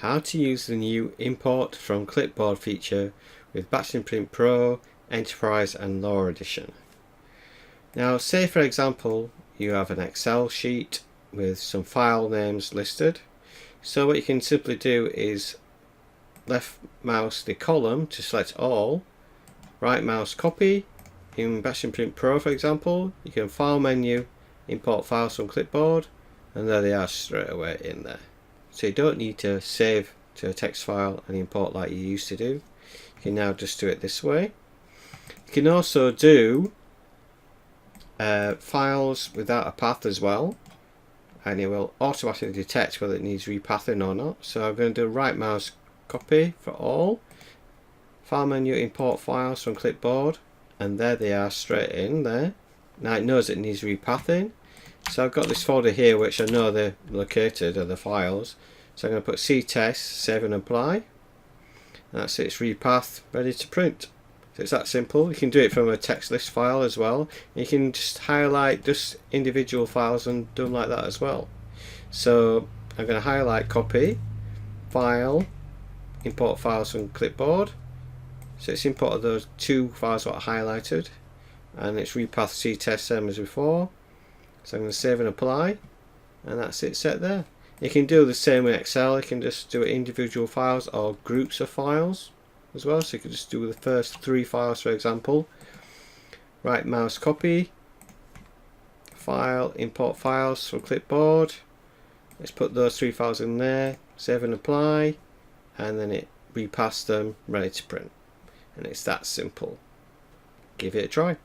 how to use the new import from clipboard feature with Batch and Print Pro, Enterprise and Lower Edition. Now say for example you have an Excel sheet with some file names listed. So what you can simply do is left mouse the column to select all, right mouse copy. In Batch and Print Pro for example, you can file menu, import files from clipboard, and there they are straight away in there. So you don't need to save to a text file and import like you used to do. You can now just do it this way. You can also do files without a path as well, and it will automatically detect whether it needs repathing or not. So I'm going to do right mouse copy for all, file menu, import files from clipboard, and there they are straight in there. Now it knows it needs repathing. So I've got this folder here which I know they're located, are the files. So I'm going to put ctest, save and apply. And that's it, it's repath, ready to print. So it's that simple. You can do it from a text list file as well. You can just highlight just individual files and do them like that as well. So I'm going to highlight copy, file, import files from clipboard. So it's imported those two files that are highlighted, and it's repath ctest same as before. So I'm going to save and apply, and that's it set there. You can do the same in Excel. You can just do individual files or groups of files as well. So you can just do the first 3 files for example. Right mouse copy, file, import files from clipboard. Let's put those 3 files in there, save and apply, and then it repass them, ready to print. And it's that simple. Give it a try.